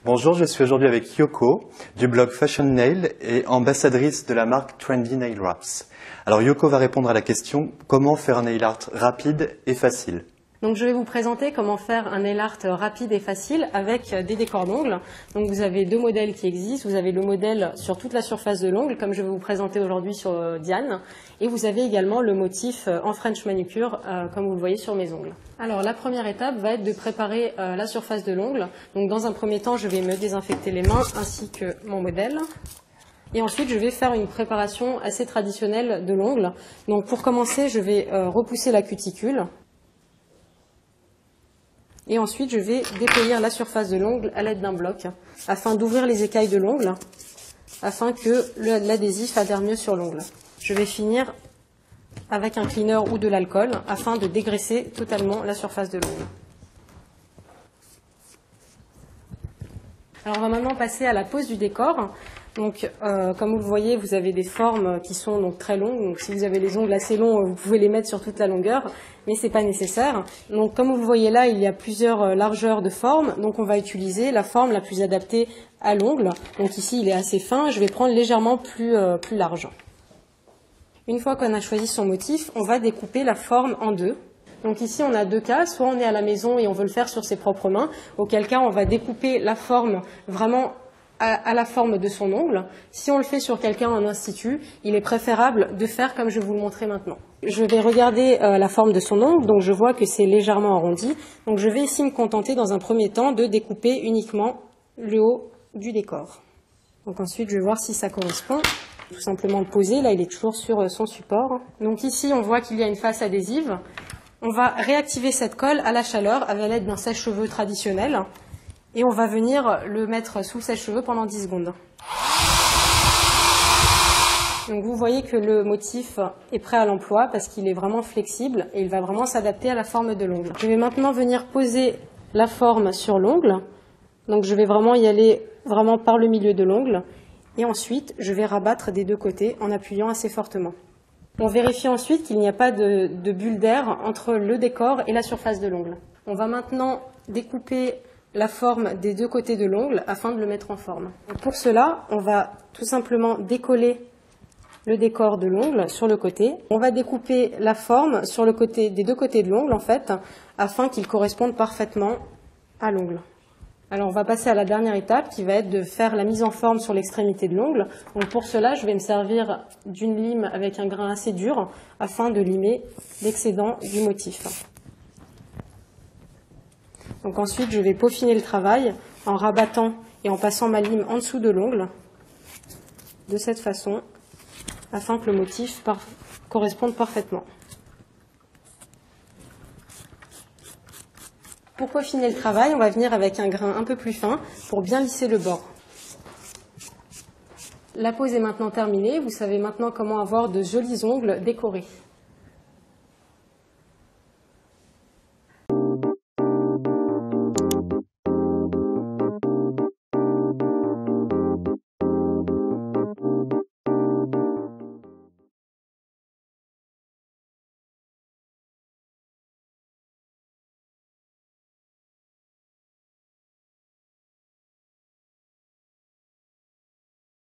Bonjour, je suis aujourd'hui avec Yoko du blog Fashion Nail et ambassadrice de la marque Trendy Nail Wraps. Alors Yoko va répondre à la question comment faire un nail art rapide et facile. Donc je vais vous présenter comment faire un nail art rapide et facile avec des décors d'ongles. Donc vous avez deux modèles qui existent. Vous avez le modèle sur toute la surface de l'ongle, comme je vais vous présenter aujourd'hui sur Diane. Et vous avez également le motif en French manucure, comme vous le voyez sur mes ongles. Alors la première étape va être de préparer la surface de l'ongle. Donc dans un premier temps, je vais me désinfecter les mains ainsi que mon modèle. Et ensuite, je vais faire une préparation assez traditionnelle de l'ongle. Donc pour commencer, je vais repousser la cuticule. Et ensuite, je vais dépolir la surface de l'ongle à l'aide d'un bloc afin d'ouvrir les écailles de l'ongle, afin que l'adhésif adhère mieux sur l'ongle. Je vais finir avec un cleaner ou de l'alcool afin de dégraisser totalement la surface de l'ongle. Alors on va maintenant passer à la pose du décor. Donc, comme vous le voyez, vous avez des formes qui sont donc très longues. Donc, si vous avez les ongles assez longs, vous pouvez les mettre sur toute la longueur, mais c'est pas nécessaire. Donc, comme vous le voyez là, il y a plusieurs largeurs de formes. Donc, on va utiliser la forme la plus adaptée à l'ongle. Donc, ici, il est assez fin. Je vais prendre légèrement plus large. Une fois qu'on a choisi son motif, on va découper la forme en deux. Donc ici, on a deux cas. Soit on est à la maison et on veut le faire sur ses propres mains, auquel cas, on va découper la forme vraiment à la forme de son ongle. Si on le fait sur quelqu'un en institut, il est préférable de faire comme je vais vous le montrer maintenant. Je vais regarder la forme de son ongle, donc je vois que c'est légèrement arrondi. Donc je vais ici me contenter dans un premier temps de découper uniquement le haut du décor. Donc ensuite, je vais voir si ça correspond. Tout simplement le poser, là il est toujours sur son support. Donc ici, on voit qu'il y a une face adhésive. On va réactiver cette colle à la chaleur avec l'aide d'un sèche-cheveux traditionnel. Et on va venir le mettre sous le sèche-cheveux pendant 10 secondes. Donc vous voyez que le motif est prêt à l'emploi parce qu'il est vraiment flexible et il va vraiment s'adapter à la forme de l'ongle. Je vais maintenant venir poser la forme sur l'ongle. Donc je vais vraiment y aller vraiment par le milieu de l'ongle. Et ensuite, je vais rabattre des deux côtés en appuyant assez fortement. On vérifie ensuite qu'il n'y a pas de bulle d'air entre le décor et la surface de l'ongle. On va maintenant découper la forme des deux côtés de l'ongle afin de le mettre en forme. Pour cela, on va tout simplement décoller le décor de l'ongle sur le côté. On va découper la forme sur le côté, des deux côtés de l'ongle en fait, afin qu'il corresponde parfaitement à l'ongle. Alors on va passer à la dernière étape qui va être de faire la mise en forme sur l'extrémité de l'ongle. Donc pour cela, je vais me servir d'une lime avec un grain assez dur afin de limer l'excédent du motif. Donc ensuite, je vais peaufiner le travail en rabattant et en passant ma lime en dessous de l'ongle, de cette façon, afin que le motif corresponde parfaitement. Pour peaufiner le travail, on va venir avec un grain un peu plus fin pour bien lisser le bord. La pose est maintenant terminée. Vous savez maintenant comment avoir de jolis ongles décorés.